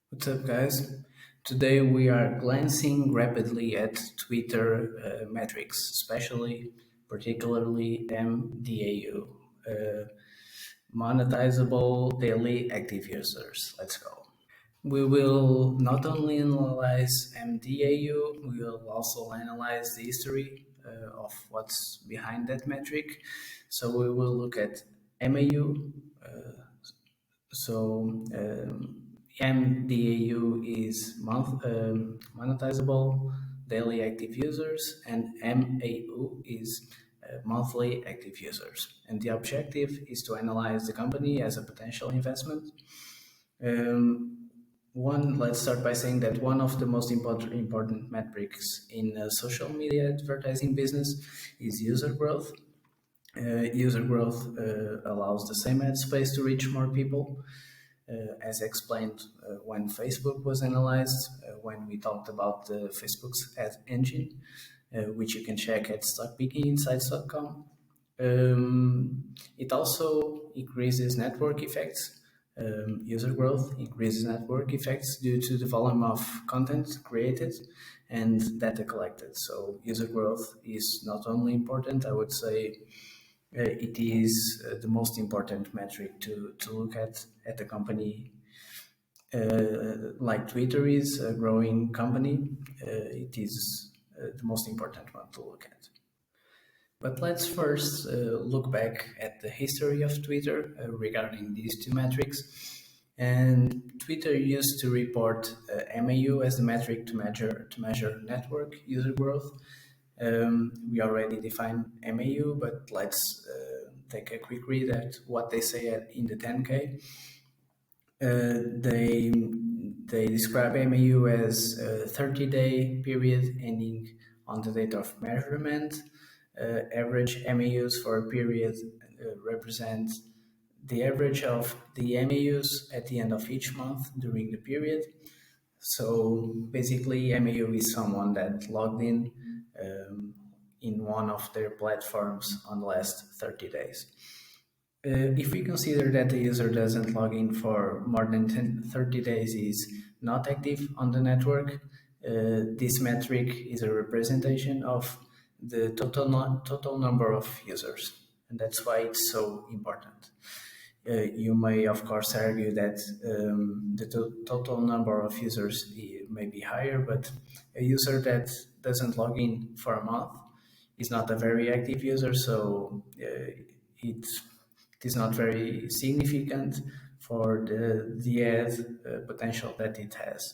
What's up, guys? Today we are glancing rapidly at Twitter metrics, particularly mDAU, monetizable daily active users. Let's go. We will not only analyze mDAU, we will also analyze the history of what's behind that metric. So we will look at MAU, so mDAU is monetizable daily active users, and MAU is monthly active users. And the objective is to analyze the company as a potential investment. Let's start by saying that one of the most important metrics in social media advertising business is user growth. User growth allows the same ad space to reach more people, as explained when Facebook was analyzed, when we talked about Facebook's ad engine, which you can check at stockpickingsinsights.com. It also increases network effects. User growth increases network effects due to the volume of content created and data collected. So user growth is not only important, I would say it is the most important metric to look at a company like Twitter is a growing company. It is the most important one to look at. But let's first look back at the history of Twitter regarding these two metrics. And Twitter used to report MAU as the metric to measure network user growth. We already defined MAU, but let's take a quick read at what they say in the 10K. They describe MAU as a 30-day period ending on the date of measurement. Average MAUs for a period represent the average of the MAUs at the end of each month during the period. So basically, MAU is someone that logged in one of their platforms on the last 30 days. If we consider that the user doesn't log in for more than 30 days is not active on the network, this metric is a representation of the total number of users, and that's why it's so important. You may, of course, argue that the total number of users may be higher, but a user that doesn't log in for a month is not a very active user, so it is not very significant for the ad potential that it has,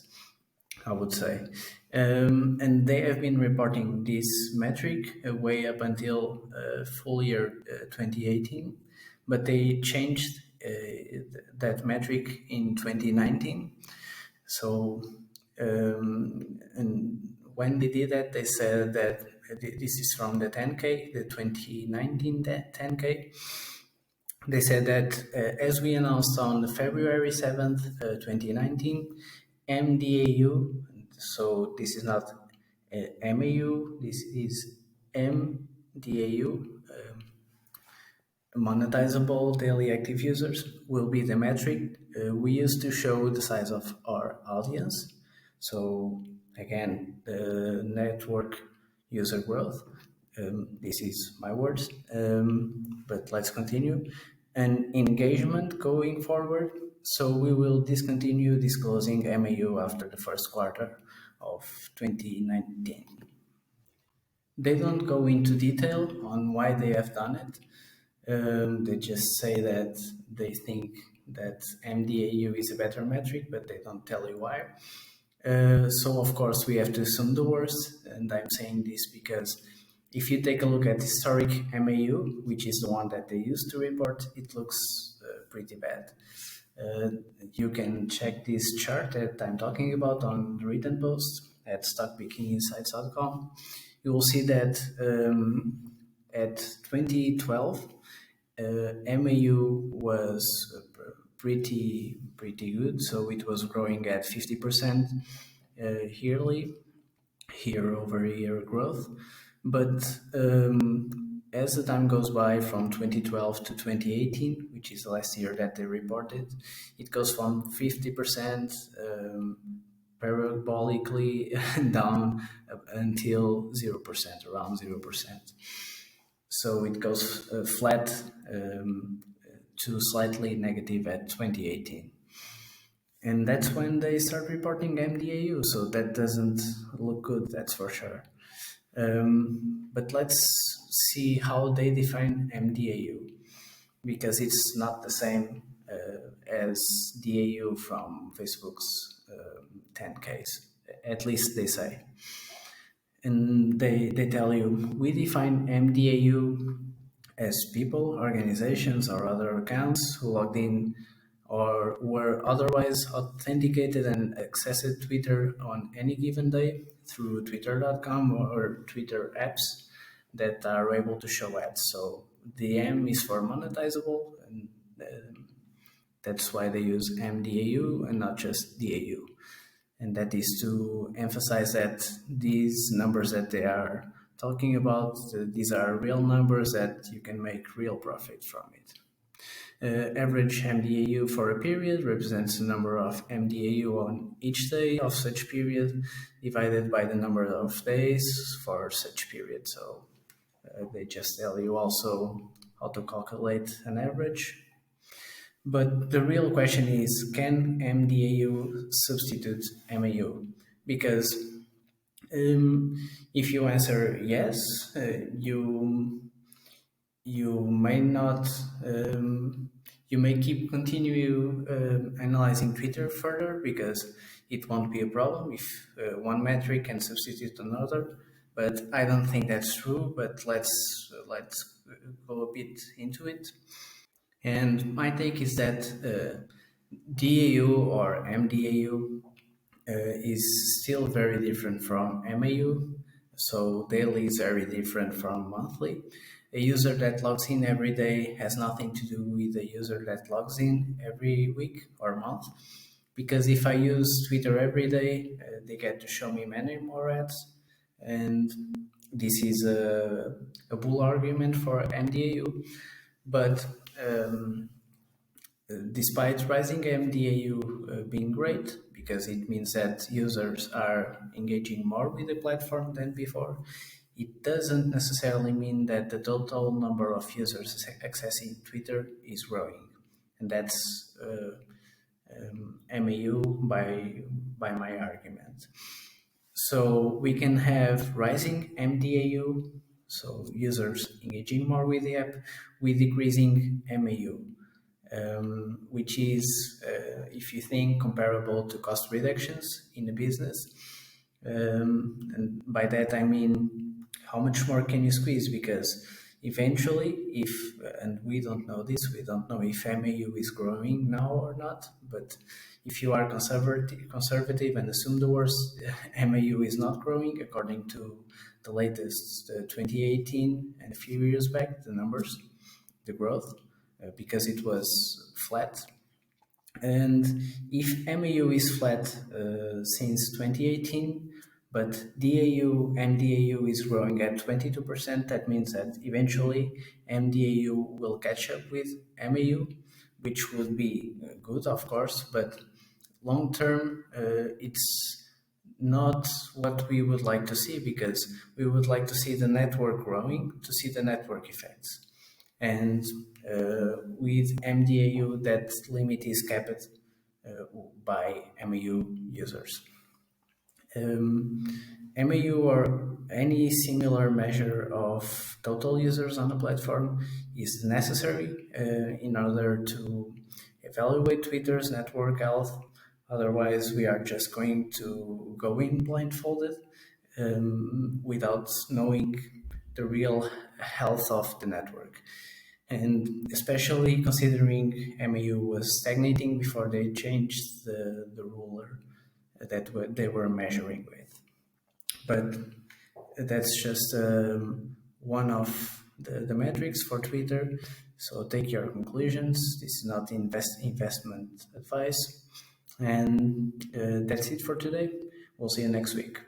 I would say. And they have been reporting this metric way up until full year 2018, but they changed that metric in 2019. So, and when they did that, they said that this is from the 10K, the 2019 10K. They said that as we announced on February 7th, 2019, mDAU, so this is not MAU, this is mDAU, monetizable daily active users, will be the metric we use to show the size of our audience. So again, the network user growth. This is my words, but let's continue. And engagement going forward. So we will discontinue disclosing MAU after the first quarter of 2019. They don't go into detail on why they have done it. They just say that they think that mDAU is a better metric, but they don't tell you why. So of course we have to assume the worst, and I'm saying this because if you take a look at historic MAU, which is the one that they used to report, it looks pretty bad. You can check this chart that I'm talking about on the written post at stockpickinginsights.com. You will see that at 2012, MAU was pretty good, so it was growing at 50% yearly, year-over-year growth. But as the time goes by from 2012 to 2018, which is the last year that they reported, it goes from 50% parabolically down until 0%, around 0%. So it goes flat to slightly negative at 2018. And that's when they start reporting mDAU, so that doesn't look good, that's for sure. But let's see how they define mDAU, because it's not the same as DAU from Facebook's 10Ks, at least they say. And they tell you, we define mDAU as people, organizations, or other accounts who logged in or were otherwise authenticated and accessed Twitter on any given day through twitter.com or Twitter apps that are able to show ads. So the M is for monetizable, and that's why they use mDAU and not just DAU. And that is to emphasize that these numbers that they are talking about, these are real numbers that you can make real profit from it. Average mDAU for a period represents the number of mDAU on each day of such period divided by the number of days for such period. So they just tell you also how to calculate an average. But the real question is, can mDAU substitute MAU? Because if you answer yes, you may not, you may continue analyzing Twitter further, because it won't be a problem if one metric can substitute another. But I don't think that's true. But let's go a bit into it. And my take is that DAU or mDAU is still very different from MAU. So daily is very different from monthly. A user that logs in every day has nothing to do with a user that logs in every week or month. Because if I use Twitter every day, they get to show me many more ads. And this is a bull argument for mDAU. But despite rising mDAU being great, because it means that users are engaging more with the platform than before, it doesn't necessarily mean that the total number of users accessing Twitter is growing. And that's MAU by my argument. So we can have rising mDAU, so users engaging more with the app, with decreasing MAU. Which is, if you think, comparable to cost reductions in a business. And by that I mean, how much more can you squeeze? Because eventually, if, and we don't know this, we don't know if MAU is growing now or not, but if you are conservative and assume the worst, MAU is not growing according to the latest 2018 and a few years back, the numbers, the growth. Because it was flat. And if MAU is flat since 2018, but DAU, mDAU is growing at 22%, that means that eventually mDAU will catch up with MAU, which would be good, of course, but long term, it's not what we would like to see, because we would like to see the network growing, to see the network effects. And with mDAU, that limit is capped by MAU users. MAU or any similar measure of total users on a platform is necessary in order to evaluate Twitter's network health. Otherwise, we are just going to go in blindfolded without knowing the real health of the network. And especially considering MAU was stagnating before they changed the ruler that they were measuring with. But that's just one of the metrics for Twitter. So take your conclusions. This is not investment advice. And that's it for today. We'll see you next week.